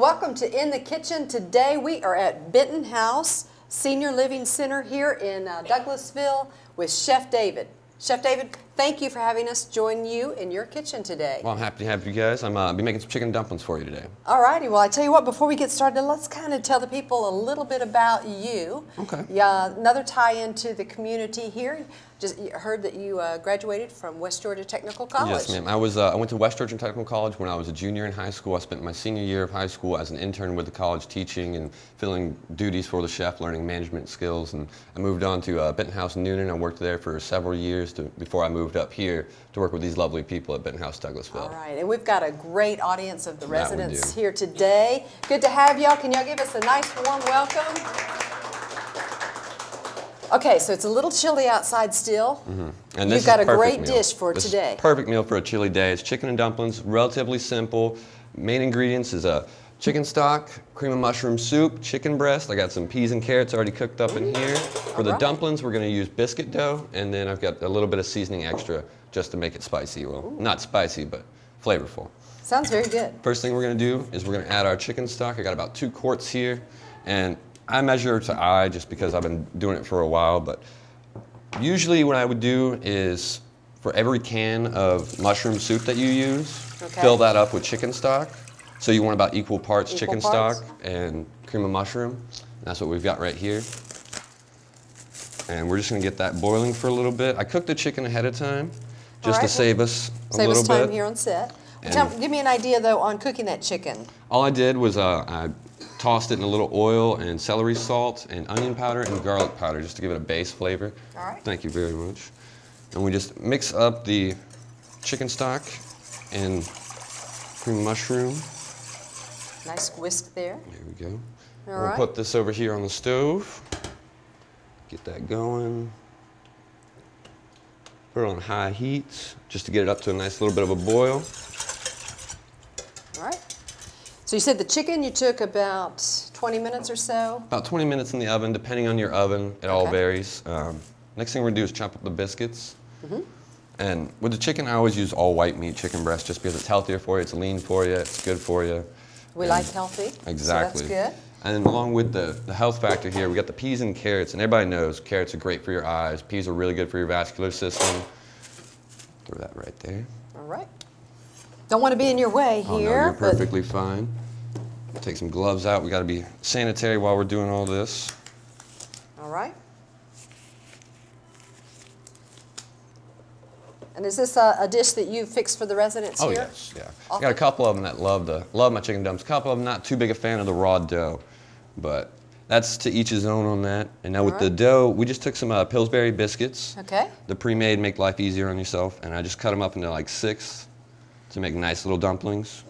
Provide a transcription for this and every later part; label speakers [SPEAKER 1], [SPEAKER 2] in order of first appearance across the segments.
[SPEAKER 1] welcome to In the Kitchen. Today we are at Benton House Senior Living Center here in Douglasville with Chef David. Chef David, thank you for having us join you in your kitchen today.
[SPEAKER 2] Well, I'm happy to have you guys. I'm be making some chicken dumplings for you today.
[SPEAKER 1] All righty. Well, I tell you what, before we get started, let's kind of tell the people a little bit about you.
[SPEAKER 2] Okay.
[SPEAKER 1] Yeah, another tie-in to the community here. Just heard that you graduated from West Georgia Technical College.
[SPEAKER 2] Yes, ma'am. I went to West Georgia Technical College when I was a junior in high school. I spent my senior year of high school as an intern with the college teaching and filling duties for the chef, learning management skills. And I moved on to Benton House in Noonan. I worked there for several years before I moved up here to work with these lovely people at Benton House Douglasville.
[SPEAKER 1] All right, and we've got a great audience of the residents here today. Good to have y'all. Can y'all give us a nice warm welcome? Okay, so it's a little chilly outside still.
[SPEAKER 2] Mm-hmm. And this
[SPEAKER 1] You've got a
[SPEAKER 2] perfect
[SPEAKER 1] great
[SPEAKER 2] meal.
[SPEAKER 1] dish for
[SPEAKER 2] This
[SPEAKER 1] today.
[SPEAKER 2] Is perfect meal for a chilly day. It's chicken and dumplings, relatively simple. Main ingredients is a chicken stock, cream of mushroom soup, chicken breast. I got some peas and carrots already cooked up in here. For the dumplings, we're going to use biscuit dough, and then I've got a little bit of seasoning extra just to make it spicy. Well, not spicy, but flavorful.
[SPEAKER 1] Sounds very good.
[SPEAKER 2] First thing we're going to do is we're going to add our chicken stock. I got about 2 quarts here, and I measure to eye just because I've been doing it for a while, but usually what I would do is for every can of mushroom soup that you use, fill that up with chicken stock. So you want about equal parts chicken stock and cream of mushroom. And that's what we've got right here. And we're just going to get that boiling for a little bit. I cooked the chicken ahead of time just to save us a little bit.
[SPEAKER 1] Save us time here on set. Give me an idea though on cooking that chicken.
[SPEAKER 2] All I did was I tossed it in a little oil and celery salt and onion powder and garlic powder just to give it a base flavor.
[SPEAKER 1] All right.
[SPEAKER 2] Thank you very much. And we just mix up the chicken stock and cream mushroom.
[SPEAKER 1] Nice whisk there.
[SPEAKER 2] There we go.
[SPEAKER 1] All
[SPEAKER 2] We'll put this over here on the stove. Get that going. Put it on high heat just to get it up to a nice little bit of a boil.
[SPEAKER 1] All right. So you said the chicken you took about 20 minutes or so?
[SPEAKER 2] About 20 minutes in the oven, depending on your oven. It all varies. Next thing we're going to do is chop up the biscuits. And with the chicken, I always use all white meat chicken breast just because it's healthier for you, it's lean for you, it's good for you.
[SPEAKER 1] We like healthy.
[SPEAKER 2] Exactly.
[SPEAKER 1] So that's good.
[SPEAKER 2] And along with the health factor here, we got the peas and carrots, and everybody knows carrots are great for your eyes. Peas are really good for your vascular system. Throw that right there.
[SPEAKER 1] All right. Don't want to be in your way here.
[SPEAKER 2] Oh, no, you're perfectly fine. Take some gloves out. We got to be sanitary while we're doing all this.
[SPEAKER 1] All right. And is this a dish that you fixed for the residents here?
[SPEAKER 2] Oh, yes, yeah. I got a couple of them that love my chicken dumps. A couple of them not too big a fan of the raw dough, but that's to each his own on that. And now with the dough, we just took some Pillsbury biscuits.
[SPEAKER 1] Okay.
[SPEAKER 2] The pre-made, make life easier on yourself, and I just cut them up into like 6 to make nice little dumplings.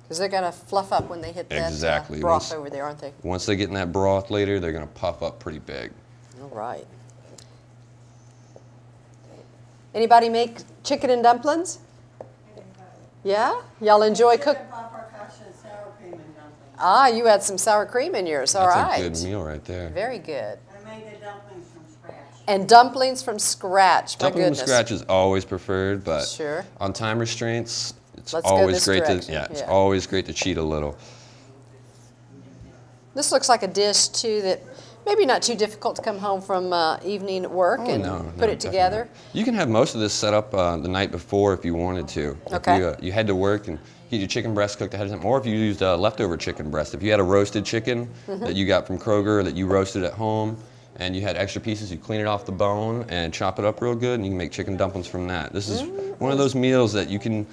[SPEAKER 1] Because they're going to fluff up when they hit that broth over there, aren't they?
[SPEAKER 2] Once they get in that broth later, they're going to puff up pretty big.
[SPEAKER 1] All right. Anybody make chicken and dumplings? Yeah? Y'all enjoy cooking? Ah, you had some sour cream in yours. All right.
[SPEAKER 2] That's a good meal right there.
[SPEAKER 1] Very good.
[SPEAKER 3] I made the dumplings from scratch.
[SPEAKER 1] And dumplings from scratch. My
[SPEAKER 2] Dumplings
[SPEAKER 1] goodness.
[SPEAKER 2] from scratch is always preferred, but on time restraints, it's always great to it's always great to cheat a little.
[SPEAKER 1] This looks like a dish too that maybe not too difficult to come home from evening work and put it together.
[SPEAKER 2] You can have most of this set up the night before if you wanted to.
[SPEAKER 1] Okay.
[SPEAKER 2] If you head to work and get your chicken breast cooked ahead of time, or if you used leftover chicken breast. If you had a roasted chicken that you got from Kroger or that you roasted at home and you had extra pieces, you clean it off the bone and chop it up real good and you can make chicken dumplings from that. This is one of those meals that you can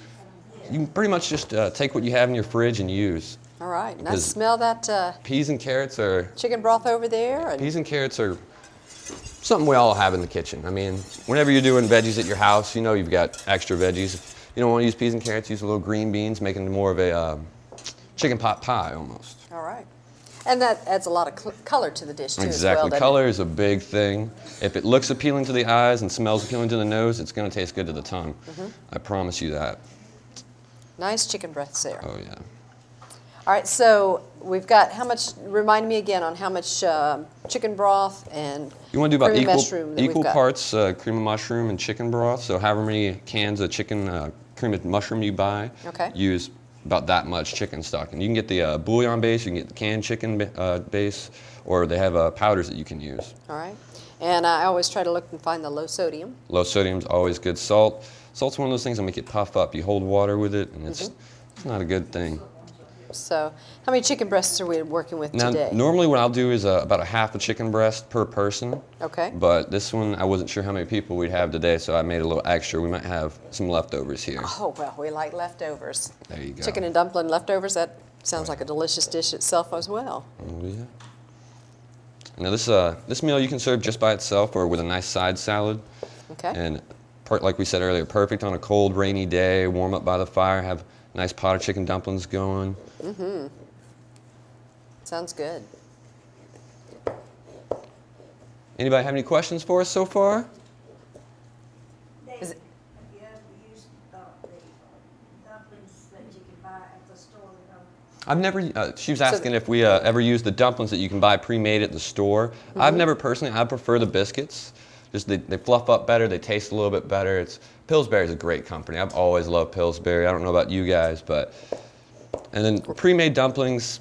[SPEAKER 2] pretty much just take what you have in your fridge and use.
[SPEAKER 1] All right, and I smell that
[SPEAKER 2] peas and carrots are
[SPEAKER 1] chicken broth over there.
[SPEAKER 2] Peas and carrots are something we all have in the kitchen. I mean, whenever you're doing veggies at your house, you know you've got extra veggies. If you don't want to use peas and carrots, use a little green beans, making more of a chicken pot pie almost.
[SPEAKER 1] All right. And that adds a lot of color to the dish too.
[SPEAKER 2] Exactly.
[SPEAKER 1] As well,
[SPEAKER 2] color is a big thing. If it looks appealing to the eyes and smells appealing to the nose, it's going to taste good to the tongue. I promise you that.
[SPEAKER 1] Nice chicken breasts there.
[SPEAKER 2] Oh, yeah.
[SPEAKER 1] All right, so we've got how much, remind me again on how much chicken broth and
[SPEAKER 2] you want to do about equal parts cream of mushroom and chicken broth. So however many cans of chicken cream of mushroom you buy, use about that much chicken stock. And you can get the bouillon base, you can get the canned chicken base, or they have powders that you can use.
[SPEAKER 1] All right. And I always try to look and find the low sodium.
[SPEAKER 2] Low sodium's always good. Salt's one of those things that make it puff up. You hold water with it, and it's not a good thing.
[SPEAKER 1] So how many chicken breasts are we working with today?
[SPEAKER 2] Normally what I'll do is about a half a chicken breast per person.
[SPEAKER 1] Okay.
[SPEAKER 2] But this one, I wasn't sure how many people we'd have today, so I made a little extra. We might have some leftovers here.
[SPEAKER 1] Oh, well, we like leftovers.
[SPEAKER 2] There you go.
[SPEAKER 1] Chicken and dumpling leftovers, that sounds like a delicious dish itself as well.
[SPEAKER 2] Oh, yeah. Now this meal you can serve just by itself or with a nice side salad.
[SPEAKER 1] Okay.
[SPEAKER 2] And like we said earlier, perfect on a cold, rainy day, warm up by the fire, have a nice pot of chicken dumplings going.
[SPEAKER 1] Mm-hmm. Sounds good.
[SPEAKER 2] Anybody have any questions for us so far?
[SPEAKER 1] Is it-
[SPEAKER 3] Have you ever used the dumplings that you can buy at the store?
[SPEAKER 2] I've never, she was asking if we ever use the dumplings that you can buy pre-made at the store. I've never personally, I prefer the biscuits. Just they fluff up better, they taste a little bit better. Pillsbury's a great company. I've always loved Pillsbury. I don't know about you guys, but, and then pre-made dumplings,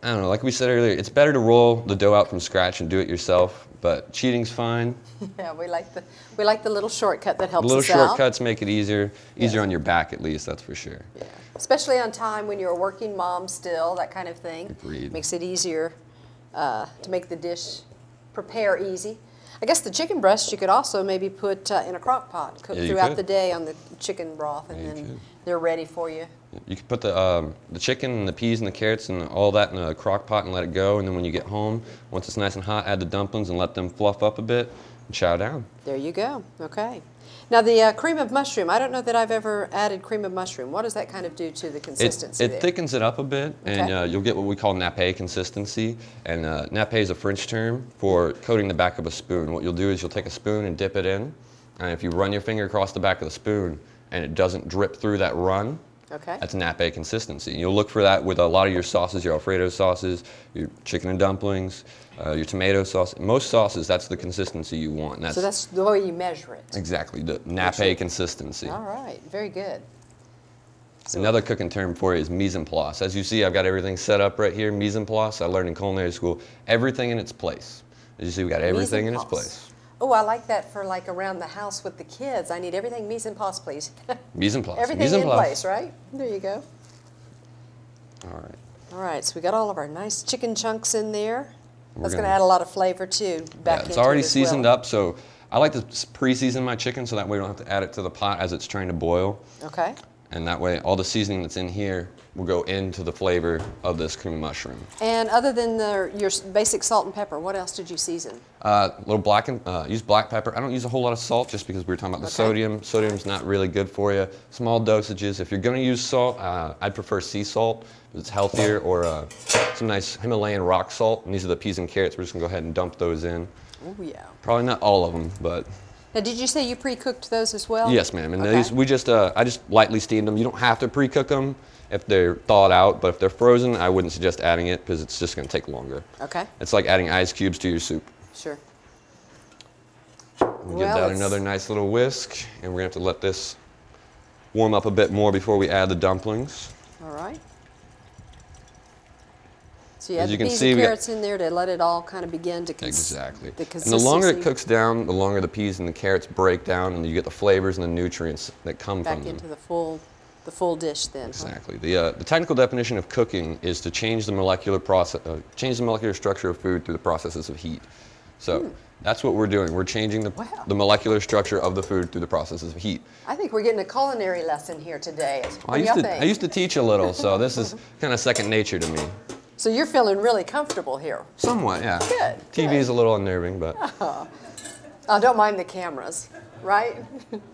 [SPEAKER 2] I don't know, like we said earlier, it's better to roll the dough out from scratch and do it yourself, but cheating's fine.
[SPEAKER 1] Yeah, we like the little shortcut that helps us out.
[SPEAKER 2] Little shortcuts make it easier on your back at least, that's for sure.
[SPEAKER 1] Yeah. Especially on time when you're a working mom still, that kind of thing.
[SPEAKER 2] Agreed.
[SPEAKER 1] Makes it easier to make the dish prepare easy. I guess the chicken breast you could also maybe put in a crock pot, cook throughout the day on the chicken broth, and then they're ready for you.
[SPEAKER 2] You can put the chicken and the peas and the carrots and all that in a crock pot and let it go, and then when you get home, once it's nice and hot, add the dumplings and let them fluff up a bit and chow down.
[SPEAKER 1] There you go. Okay. Now the cream of mushroom, I don't know that I've ever added cream of mushroom. What does that kind of do to the consistency
[SPEAKER 2] It thickens it up a bit, and you'll get what we call nappe consistency. And nappe is a French term for coating the back of a spoon. What you'll do is you'll take a spoon and dip it in, and if you run your finger across the back of the spoon and it doesn't drip through that run, that's nappe consistency. And you'll look for that with a lot of your sauces, your Alfredo sauces, your chicken and dumplings, your tomato sauce. Most sauces, that's the consistency you want.
[SPEAKER 1] So that's the way you measure it.
[SPEAKER 2] Exactly, the nappe consistency.
[SPEAKER 1] All right, very good. So
[SPEAKER 2] another cooking term for you is mise en place. As you see, I've got everything set up right here, mise en place. I learned in culinary school, everything in its place. As you see, we got everything in its place.
[SPEAKER 1] Oh, I like that for like around the house with the kids. I need everything mise en place, please.
[SPEAKER 2] Mise en place.
[SPEAKER 1] Everything
[SPEAKER 2] mise en
[SPEAKER 1] in place, right? There you go.
[SPEAKER 2] All right.
[SPEAKER 1] All right, so we got all of our nice chicken chunks in there. That's going to add a lot of flavor too.
[SPEAKER 2] It's already seasoned up, so I like to pre-season my chicken so that way we don't have to add it to the pot as it's trying to boil.
[SPEAKER 1] Okay.
[SPEAKER 2] And that way all the seasoning that's in here will go into the flavor of this creamy mushroom.
[SPEAKER 1] And other than your basic salt and pepper, what else did you season?
[SPEAKER 2] Use black pepper. I don't use a whole lot of salt just because we were talking about the sodium. Sodium's not really good for you. Small dosages. If you're going to use salt, I'd prefer sea salt. It's healthier, or some nice Himalayan rock salt. And these are the peas and carrots. We're just going to go ahead and dump those in.
[SPEAKER 1] Oh, yeah.
[SPEAKER 2] Probably not all of them, but...
[SPEAKER 1] Now, did you say you pre-cooked those as well?
[SPEAKER 2] Yes, ma'am. And these, I just lightly steamed them. You don't have to pre-cook them if they're thawed out, but if they're frozen, I wouldn't suggest adding it because it's just going to take longer.
[SPEAKER 1] Okay.
[SPEAKER 2] It's like adding ice cubes to your soup.
[SPEAKER 1] Sure.
[SPEAKER 2] We'll give that another nice little whisk, and we're going to have to let this warm up a bit more before we add the dumplings.
[SPEAKER 1] All right. So you add the peas and carrots in there to let it all kind of begin to
[SPEAKER 2] Exactly.
[SPEAKER 1] And
[SPEAKER 2] the longer it cooks down, the longer the peas and the carrots break down, and you get the flavors and the nutrients that come from them.
[SPEAKER 1] Back into the full dish then.
[SPEAKER 2] Exactly. The technical definition of cooking is to change the molecular structure of food through the processes of heat. So that's what we're doing. We're changing the molecular structure of the food through the processes of heat.
[SPEAKER 1] I think we're getting a culinary lesson here today.
[SPEAKER 2] I used to teach a little, so this is kind of second nature to me.
[SPEAKER 1] So you're feeling really comfortable here?
[SPEAKER 2] Somewhat, yeah.
[SPEAKER 1] Good.
[SPEAKER 2] TV is a little unnerving, but...
[SPEAKER 1] I don't mind the cameras, right?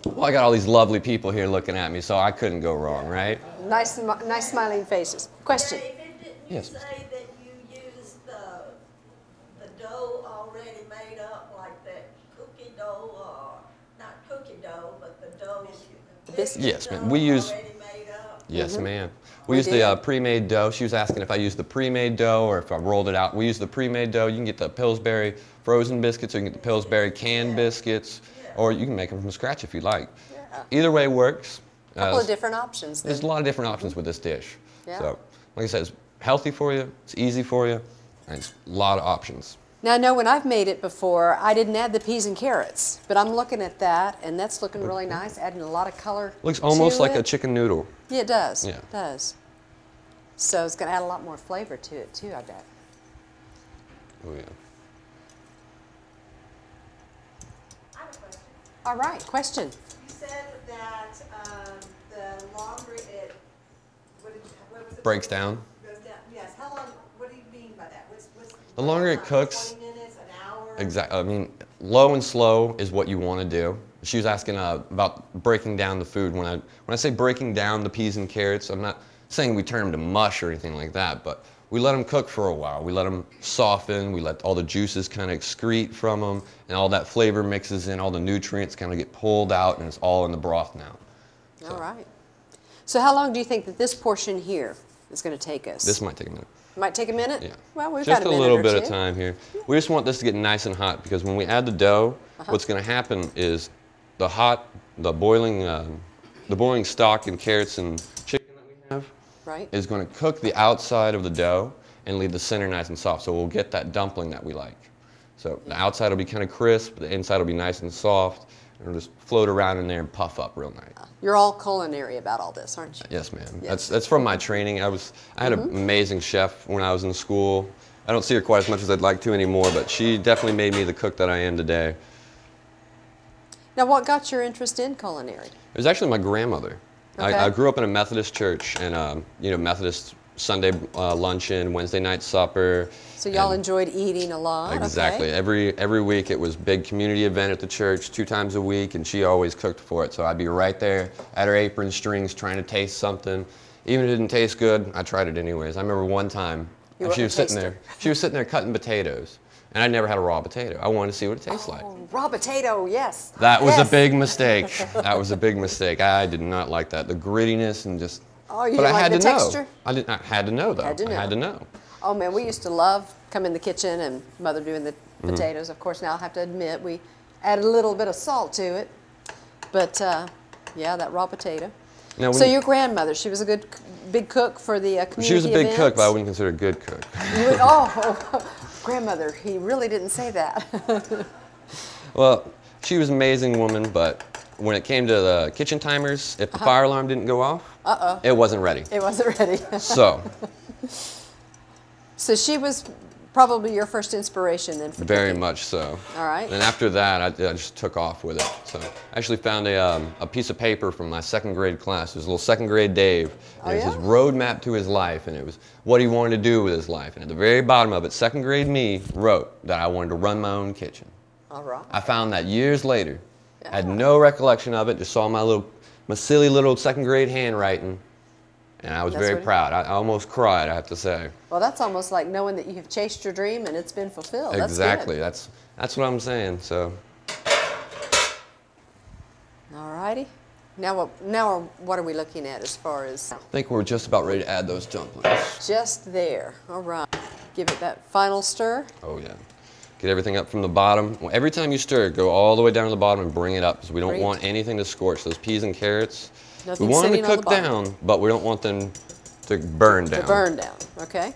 [SPEAKER 2] Well, I got all these lovely people here looking at me, so I couldn't go wrong, right?
[SPEAKER 1] Nice smiling faces. Question?
[SPEAKER 3] David, didn't you say that you used the dough already made up, like that cookie dough, or not cookie dough, but the dough?
[SPEAKER 1] The biscuit.
[SPEAKER 2] Yes, ma'am. We use... Yes, ma'am. We use the pre-made dough. She was asking if I used the pre-made dough or if I rolled it out. We use the pre-made dough. You can get the Pillsbury frozen biscuits, or you can get the Pillsbury canned biscuits, or you can make them from scratch if you like. Either way works.
[SPEAKER 1] A couple of different options then.
[SPEAKER 2] There's a lot of different options with this dish.
[SPEAKER 1] Yeah.
[SPEAKER 2] So, like I said, it's healthy for you, it's easy for you, and it's a lot of options.
[SPEAKER 1] Now, I know when I've made it before, I didn't add the peas and carrots, but I'm looking at that, and that's looking really nice, adding a lot of color.
[SPEAKER 2] Looks almost
[SPEAKER 1] to
[SPEAKER 2] like
[SPEAKER 1] it.
[SPEAKER 2] a chicken noodle.
[SPEAKER 1] Yeah, it does.
[SPEAKER 2] Yeah.
[SPEAKER 1] It does. So it's going to add a lot more flavor to it, too, I bet.
[SPEAKER 2] Oh, yeah.
[SPEAKER 3] I have a question.
[SPEAKER 1] All right, question.
[SPEAKER 3] You said that the longer it, what was it?
[SPEAKER 2] Breaks down.
[SPEAKER 3] Goes down, yes. How long, what do you mean by that? What's
[SPEAKER 2] The longer it cooks,
[SPEAKER 3] 20 minutes, an hour?
[SPEAKER 2] exactly. I mean, low and slow is what you want to do. She was asking about breaking down the food. When I say breaking down the peas and carrots, I'm not saying we turn them to mush or anything like that, but we let them cook for a while. We let them soften. We let all the juices kind of excrete from them, and all that flavor mixes in. All the nutrients kind of get pulled out, and it's all in the broth now.
[SPEAKER 1] All right. So how long do you think that this portion here is going to take us?
[SPEAKER 2] This might take a minute.
[SPEAKER 1] Might take a minute?
[SPEAKER 2] Yeah.
[SPEAKER 1] Well, we've
[SPEAKER 2] Just
[SPEAKER 1] got a
[SPEAKER 2] a
[SPEAKER 1] minute
[SPEAKER 2] little
[SPEAKER 1] or
[SPEAKER 2] bit of
[SPEAKER 1] two.
[SPEAKER 2] time here. We just want this to get nice and hot because when we add the dough, what's going to happen is the boiling stock and carrots and chicken that we have
[SPEAKER 1] Right.
[SPEAKER 2] is going to cook the outside of the dough and leave the center nice and soft. So we'll get that dumpling that we like. So the outside will be kind of crisp, the inside will be nice and soft, and it'll just float around in there and puff up real nice.
[SPEAKER 1] You're all culinary about all this, aren't you?
[SPEAKER 2] Yes, ma'am.
[SPEAKER 1] Yes.
[SPEAKER 2] That's from my training. I had an amazing chef when I was in school. I don't see her quite as much as I'd like to anymore, but she definitely made me the cook that I am today.
[SPEAKER 1] Now, what got your interest in culinary?
[SPEAKER 2] It was actually my grandmother.
[SPEAKER 1] Okay.
[SPEAKER 2] I grew up in a Methodist church, and Methodist Sunday luncheon, Wednesday night supper.
[SPEAKER 1] So y'all
[SPEAKER 2] and-
[SPEAKER 1] enjoyed eating a lot.
[SPEAKER 2] Exactly.
[SPEAKER 1] Okay.
[SPEAKER 2] Every week it was big community event at the church, 2 times a week, and she always cooked for it. So I'd be right there at her apron strings trying to taste something. Even if it didn't taste good, I tried it anyways. I remember one time
[SPEAKER 1] You were
[SPEAKER 2] she
[SPEAKER 1] a
[SPEAKER 2] was sitting
[SPEAKER 1] taster.
[SPEAKER 2] there. She was sitting there cutting potatoes, and I'd never had a raw potato. I wanted to see what it tastes like.
[SPEAKER 1] Oh, raw potato, yes.
[SPEAKER 2] That was
[SPEAKER 1] Yes.
[SPEAKER 2] a big mistake. That was a big mistake. I did not like that. The grittiness and just.
[SPEAKER 1] Oh, you
[SPEAKER 2] but
[SPEAKER 1] didn't
[SPEAKER 2] I
[SPEAKER 1] like
[SPEAKER 2] had
[SPEAKER 1] the
[SPEAKER 2] to
[SPEAKER 1] texture?
[SPEAKER 2] know. I had to know though.
[SPEAKER 1] Had to
[SPEAKER 2] I had
[SPEAKER 1] know.
[SPEAKER 2] to know.
[SPEAKER 1] Oh man, we used to love come in the kitchen and mother doing the
[SPEAKER 2] Mm-hmm.
[SPEAKER 1] potatoes. Of course, now I have to admit we added a little bit of salt to it, but yeah, that raw potato.
[SPEAKER 2] Now,
[SPEAKER 1] So
[SPEAKER 2] when-
[SPEAKER 1] your grandmother, she was a good big cook for the community
[SPEAKER 2] She was a big
[SPEAKER 1] events?
[SPEAKER 2] cook, but I wouldn't consider her a good cook.
[SPEAKER 1] You would- oh, grandmother, he really didn't say that.
[SPEAKER 2] Well, she was an amazing woman, but when it came to the kitchen timers, if the fire alarm didn't go off, it wasn't ready.
[SPEAKER 1] It wasn't ready.
[SPEAKER 2] So,
[SPEAKER 1] So she was probably your first inspiration then for
[SPEAKER 2] very
[SPEAKER 1] cooking.
[SPEAKER 2] much so.
[SPEAKER 1] All right.
[SPEAKER 2] And after that, I just took off with it. So I actually found a piece of paper from my 2nd grade class. It was a little 2nd grade Dave. And it was his
[SPEAKER 1] yeah?
[SPEAKER 2] roadmap to his life, and it was what he wanted to do with his life. And at the very bottom of it, 2nd grade me wrote that I wanted to run my own kitchen.
[SPEAKER 1] All right.
[SPEAKER 2] I found that years later. I had no recollection of it, just saw my silly little 2nd grade handwriting, and I was
[SPEAKER 1] That's
[SPEAKER 2] very
[SPEAKER 1] what it-
[SPEAKER 2] proud. I almost cried, I have to say.
[SPEAKER 1] Well, that's almost like knowing that you have chased your dream and it's been fulfilled. That's
[SPEAKER 2] Exactly.
[SPEAKER 1] good.
[SPEAKER 2] That's what I'm saying. So
[SPEAKER 1] All righty. Now what are we looking at as far as
[SPEAKER 2] I think we're just about ready to add those dumplings.
[SPEAKER 1] just there? All right. Give it that final stir.
[SPEAKER 2] Oh yeah. Get everything up from the bottom. Well, every time you stir, go all the way down to the bottom and bring it up because we don't
[SPEAKER 1] Bring it.
[SPEAKER 2] want anything to scorch. Those peas and carrots,
[SPEAKER 1] Nothing
[SPEAKER 2] we want them to
[SPEAKER 1] sitting on the
[SPEAKER 2] cook
[SPEAKER 1] bottom.
[SPEAKER 2] down, but we don't want them to burn down.
[SPEAKER 1] To burn down. Okay.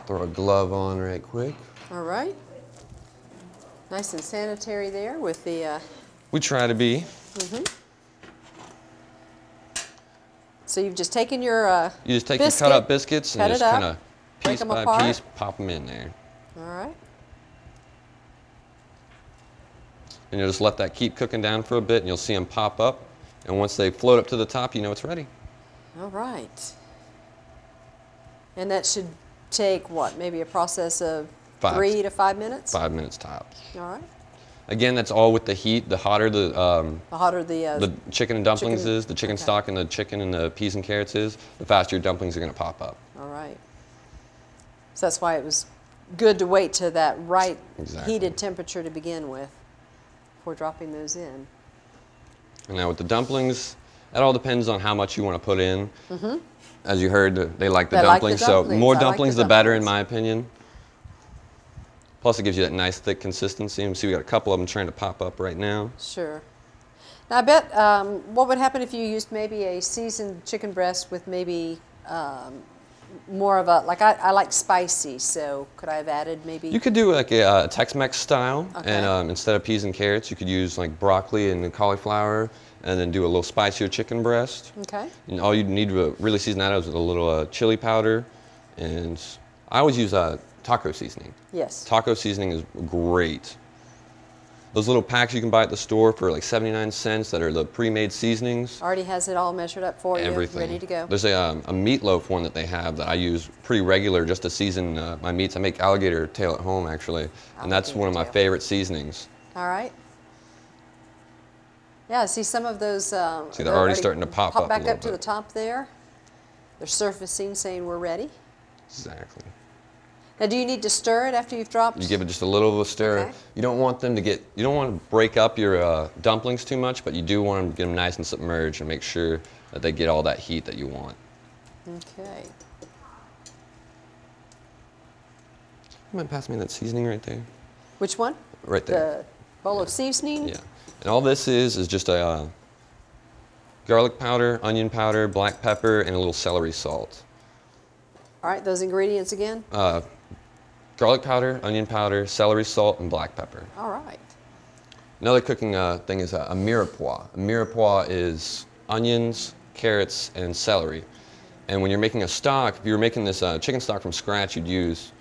[SPEAKER 2] Throw a glove on right quick.
[SPEAKER 1] All right. Nice and sanitary there with the.
[SPEAKER 2] We try to be.
[SPEAKER 1] So you've just taken your.
[SPEAKER 2] You just take
[SPEAKER 1] biscuit,
[SPEAKER 2] your cut up biscuits and
[SPEAKER 1] cut
[SPEAKER 2] just
[SPEAKER 1] it up,
[SPEAKER 2] kind of
[SPEAKER 1] break
[SPEAKER 2] piece
[SPEAKER 1] 'em
[SPEAKER 2] by
[SPEAKER 1] apart.
[SPEAKER 2] piece pop them in there.
[SPEAKER 1] All right.
[SPEAKER 2] And you'll just let that keep cooking down for a bit and you'll see them pop up. And once they float up to the top, you know it's ready.
[SPEAKER 1] All right. And that should take what? Maybe a process of 3 to 5 minutes?
[SPEAKER 2] 5 minutes tops.
[SPEAKER 1] All right.
[SPEAKER 2] Again, that's all with the heat. The hotter
[SPEAKER 1] The hotter the.
[SPEAKER 2] the chicken and dumplings
[SPEAKER 1] chicken-
[SPEAKER 2] is, the chicken
[SPEAKER 1] okay.
[SPEAKER 2] stock and the chicken and the peas and carrots is, the faster your dumplings are going to pop up.
[SPEAKER 1] All right. So that's why it was good to wait to that right
[SPEAKER 2] Exactly.
[SPEAKER 1] heated temperature to begin with before dropping those in.
[SPEAKER 2] And now with the dumplings, that all depends on how much you want to put in. As you heard, they like the
[SPEAKER 1] They like the
[SPEAKER 2] dumplings. So
[SPEAKER 1] dumplings.
[SPEAKER 2] more
[SPEAKER 1] I like the
[SPEAKER 2] dumplings, the better, in
[SPEAKER 1] dumplings.
[SPEAKER 2] my opinion. Plus, it gives you that nice thick consistency. And see, we got a couple of them trying to pop up right now.
[SPEAKER 1] Sure. Now I bet what would happen if you used maybe a seasoned chicken breast with maybe more of a, like I like spicy, so could I have added maybe?
[SPEAKER 2] You could do like a Tex-Mex style,
[SPEAKER 1] Okay.
[SPEAKER 2] and instead of peas and carrots, you could use like broccoli and cauliflower, and then do a little spicier chicken breast.
[SPEAKER 1] Okay.
[SPEAKER 2] And all you need to really season that is with a little chili powder, and I always use taco seasoning.
[SPEAKER 1] Yes.
[SPEAKER 2] Taco seasoning is great. Those little packs you can buy at the store for like 79 cents that are the pre-made seasonings.
[SPEAKER 1] Already has it all measured up for you,
[SPEAKER 2] Everything.
[SPEAKER 1] ready to go.
[SPEAKER 2] There's a meatloaf one that they have that I use pretty regular just to season my meats. I make alligator tail at home actually, and that's
[SPEAKER 1] Alligator
[SPEAKER 2] one of my
[SPEAKER 1] tail.
[SPEAKER 2] favorite seasonings.
[SPEAKER 1] All right. Yeah, I see some of those.
[SPEAKER 2] See, they're already starting to pop up a
[SPEAKER 1] back
[SPEAKER 2] little
[SPEAKER 1] up to the
[SPEAKER 2] bit.
[SPEAKER 1] top there. They're surfacing, saying we're ready.
[SPEAKER 2] Exactly.
[SPEAKER 1] Now, do you need to stir it after you've dropped?
[SPEAKER 2] You give it just a little of a stir.
[SPEAKER 1] Okay.
[SPEAKER 2] You don't want them to you don't want to break up your dumplings too much, but you do want to get them nice and submerged and make sure that they get all that heat that you want.
[SPEAKER 1] Okay.
[SPEAKER 2] You mind passing me that seasoning right there?
[SPEAKER 1] Which one?
[SPEAKER 2] Right there.
[SPEAKER 1] The bowl of seasoning?
[SPEAKER 2] Yeah. And all this is just a garlic powder, onion powder, black pepper, and a little celery salt.
[SPEAKER 1] All right, those ingredients again?
[SPEAKER 2] Garlic powder, onion powder, celery salt, and black pepper.
[SPEAKER 1] All right.
[SPEAKER 2] Another cooking thing is a mirepoix. A mirepoix is onions, carrots, and celery. And when you're making a stock, if you were making this chicken stock from scratch, you'd use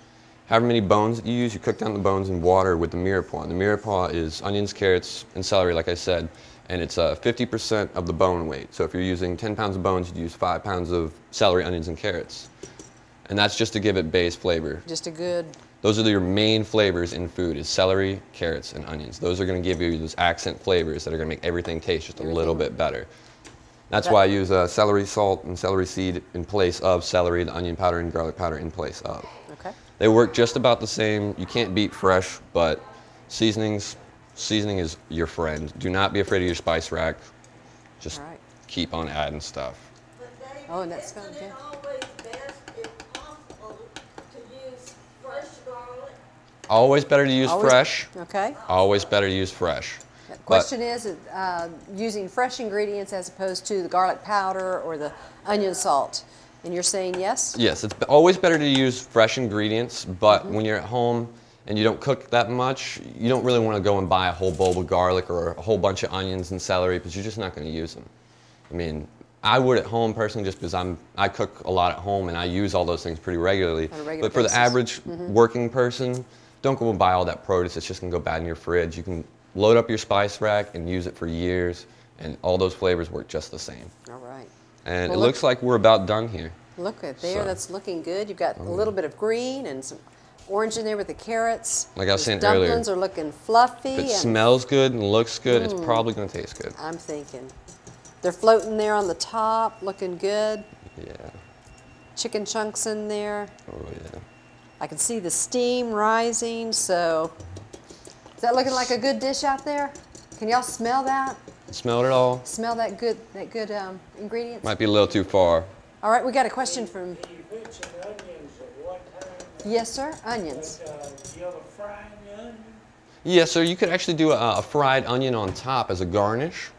[SPEAKER 2] however many bones that you use, you cook down the bones in water with the mirepoix. The mirepoix is onions, carrots, and celery, like I said, and it's 50% of the bone weight. So if you're using 10 pounds of bones, you'd use 5 pounds of celery, onions, and carrots. And that's just to give it base flavor.
[SPEAKER 1] Just a good.
[SPEAKER 2] Those are your main flavors in food, is celery, carrots, and onions. Those are going to give you those accent flavors that are going to make everything taste just a little bit better. That's why I use celery salt and celery seed in place of celery, the onion powder and garlic powder in place of.
[SPEAKER 1] Okay.
[SPEAKER 2] They work just about the same. You can't beat fresh, but seasoning is your friend. Do not be afraid of your spice rack. Just
[SPEAKER 1] All right.
[SPEAKER 2] keep on adding stuff.
[SPEAKER 3] But David,
[SPEAKER 1] Oh, and that smells
[SPEAKER 3] isn't
[SPEAKER 1] good.
[SPEAKER 3] it always best, if possible, to use fresh garlic?
[SPEAKER 2] Always better to use
[SPEAKER 1] Always-
[SPEAKER 2] fresh.
[SPEAKER 1] Okay.
[SPEAKER 2] Always better to use fresh.
[SPEAKER 1] The question is using fresh ingredients as opposed to the garlic powder or the onion salt. And you're saying yes?
[SPEAKER 2] Yes, it's always better to use fresh ingredients, but when you're at home and you don't cook that much, you don't really want to go and buy a whole bowl of garlic or a whole bunch of onions and celery because you're just not going to use them. I mean, I would at home personally just because I cook a lot at home and I use all those things pretty regularly.
[SPEAKER 1] On a regular
[SPEAKER 2] But for the
[SPEAKER 1] basis.
[SPEAKER 2] average working person, don't go and buy all that produce. It's just going to go bad in your fridge. You can load up your spice rack and use it for years, and all those flavors work just the same.
[SPEAKER 1] All right.
[SPEAKER 2] And
[SPEAKER 1] Well,
[SPEAKER 2] it looks like we're about done here.
[SPEAKER 1] Look at there,
[SPEAKER 2] So-
[SPEAKER 1] that's looking good. You've got a little bit of green and some orange in there with the carrots.
[SPEAKER 2] Like I was
[SPEAKER 1] These
[SPEAKER 2] saying earlier,
[SPEAKER 1] dumplings are looking fluffy.
[SPEAKER 2] If it
[SPEAKER 1] and
[SPEAKER 2] smells good and looks good, it's probably going to taste good.
[SPEAKER 1] I'm thinking. They're floating there on the top, looking good.
[SPEAKER 2] Yeah.
[SPEAKER 1] Chicken chunks in there.
[SPEAKER 2] Oh, yeah.
[SPEAKER 1] I can see the steam rising, so is that looking like a good dish out there? Can y'all smell that?
[SPEAKER 2] Smelled it all?
[SPEAKER 1] Smell that good ingredients?
[SPEAKER 2] Might be a little too far.
[SPEAKER 1] All right, we got a question from,
[SPEAKER 4] You mentioned onions at one time.
[SPEAKER 1] yes sir, onions.
[SPEAKER 4] Do you ever fry the onion?
[SPEAKER 2] Yeah, so you could actually do a fried onion on top as a garnish,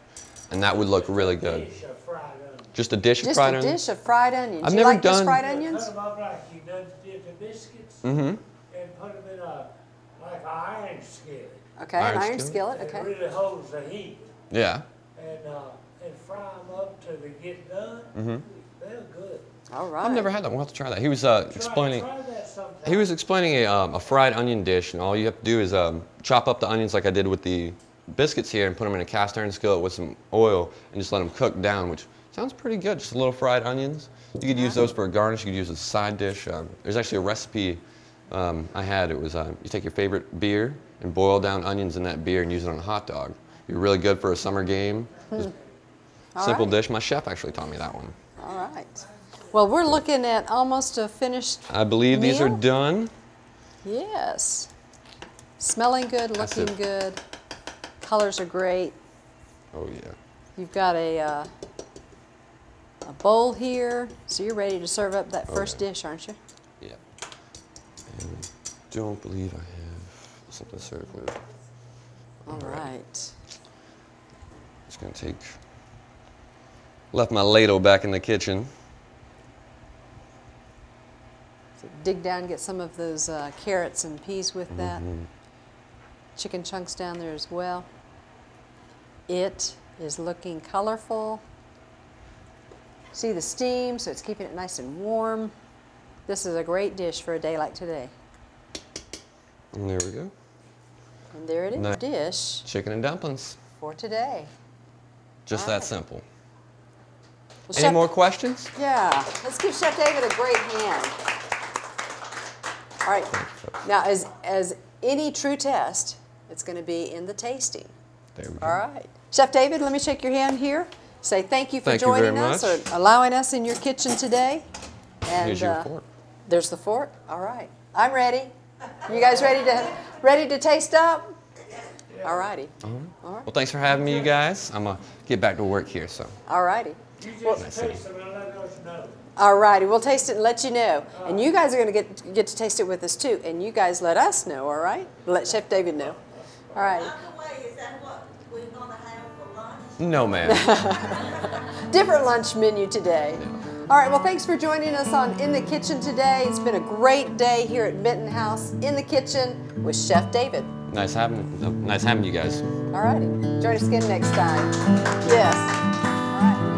[SPEAKER 2] and that would look really good.
[SPEAKER 4] Dish of fried onion.
[SPEAKER 2] Just a dish of
[SPEAKER 1] Just
[SPEAKER 2] fried
[SPEAKER 1] a
[SPEAKER 2] onion?
[SPEAKER 1] dish of fried onions.
[SPEAKER 2] I've
[SPEAKER 1] you
[SPEAKER 2] never
[SPEAKER 1] like those
[SPEAKER 2] done-
[SPEAKER 1] fried
[SPEAKER 4] Cut
[SPEAKER 1] onions?
[SPEAKER 4] them up like you did the biscuits.
[SPEAKER 2] Mm-hmm.
[SPEAKER 4] And put them in like an iron skillet.
[SPEAKER 1] Okay, an
[SPEAKER 2] Iron
[SPEAKER 1] iron
[SPEAKER 2] skillet?
[SPEAKER 1] skillet,
[SPEAKER 4] It
[SPEAKER 1] okay.
[SPEAKER 4] really holds the heat.
[SPEAKER 2] Yeah.
[SPEAKER 4] And fry them up till they get done.
[SPEAKER 2] Mm-hmm.
[SPEAKER 4] They're good.
[SPEAKER 1] All right.
[SPEAKER 2] I've never had that. We'll have to try that. He was explaining.
[SPEAKER 4] Try that sometime.
[SPEAKER 2] He was explaining a fried onion dish, and all you have to do is chop up the onions like I did with the biscuits here, and put them in a cast iron skillet with some oil, and just let them cook down, which sounds pretty good. Just a little fried onions. You could use those for a garnish. You could use as a side dish. There's actually a recipe I had. It was you take your favorite beer and boil down onions in that beer and use it on a hot dog. You're really good for a summer game. Just
[SPEAKER 1] All
[SPEAKER 2] simple
[SPEAKER 1] right.
[SPEAKER 2] dish. My chef actually taught me that one.
[SPEAKER 1] All right. Well, we're looking at almost a finished
[SPEAKER 2] I believe these are
[SPEAKER 1] meal?
[SPEAKER 2] done.
[SPEAKER 1] Yes. Smelling good,
[SPEAKER 2] That's
[SPEAKER 1] looking
[SPEAKER 2] it.
[SPEAKER 1] good. Colors are great.
[SPEAKER 2] Oh yeah.
[SPEAKER 1] You've got a bowl here, so you're ready to serve up that first
[SPEAKER 2] yeah.
[SPEAKER 1] dish, aren't you?
[SPEAKER 2] Yeah. And I don't believe I have something to serve with.
[SPEAKER 1] All right.
[SPEAKER 2] Just gonna take. Left my ladle back in the kitchen.
[SPEAKER 1] So dig down, get some of those carrots and peas with that. Chicken chunks down there as well. It is looking colorful. See the steam, so it's keeping it nice and warm. This is a great dish for a day like today.
[SPEAKER 2] And there we go.
[SPEAKER 1] And there it is,
[SPEAKER 2] Nice.
[SPEAKER 1] dish
[SPEAKER 2] Chicken and dumplings.
[SPEAKER 1] for today.
[SPEAKER 2] Just
[SPEAKER 1] All
[SPEAKER 2] that
[SPEAKER 1] right.
[SPEAKER 2] simple.
[SPEAKER 1] Well,
[SPEAKER 2] Any
[SPEAKER 1] Chef-
[SPEAKER 2] more questions?
[SPEAKER 1] Yeah, let's give Chef David a great hand. All right, now as any true test, it's going to be in the tasting.
[SPEAKER 2] There we go.
[SPEAKER 1] All right. Chef David, let me shake your hand here. Say thank you for
[SPEAKER 2] Thank you very
[SPEAKER 1] joining us
[SPEAKER 2] much.
[SPEAKER 1] or allowing us in your kitchen today. And
[SPEAKER 2] Here's your fork.
[SPEAKER 1] there's the fork. All right. I'm ready. You guys ready to taste up? All righty.
[SPEAKER 2] All right.
[SPEAKER 1] All right.
[SPEAKER 2] Well, thanks for having me, you guys. I'm going to get back to work here, so.
[SPEAKER 1] All righty.
[SPEAKER 4] You
[SPEAKER 1] Well-
[SPEAKER 4] just taste them and let us know.
[SPEAKER 1] All righty. We'll taste it and let you know. And you guys are going to get to taste it with us too. And you guys let us know, all right? Let Chef David know. All righty.
[SPEAKER 3] By the way, is that what we're gonna have for lunch?
[SPEAKER 2] No, ma'am.
[SPEAKER 1] Different lunch menu today. All right, well, thanks for joining us on In the Kitchen today. It's been a great day here at Benton House in the kitchen with Chef David.
[SPEAKER 2] Nice having you guys.
[SPEAKER 1] All righty. Join us again next time. Yes. All right.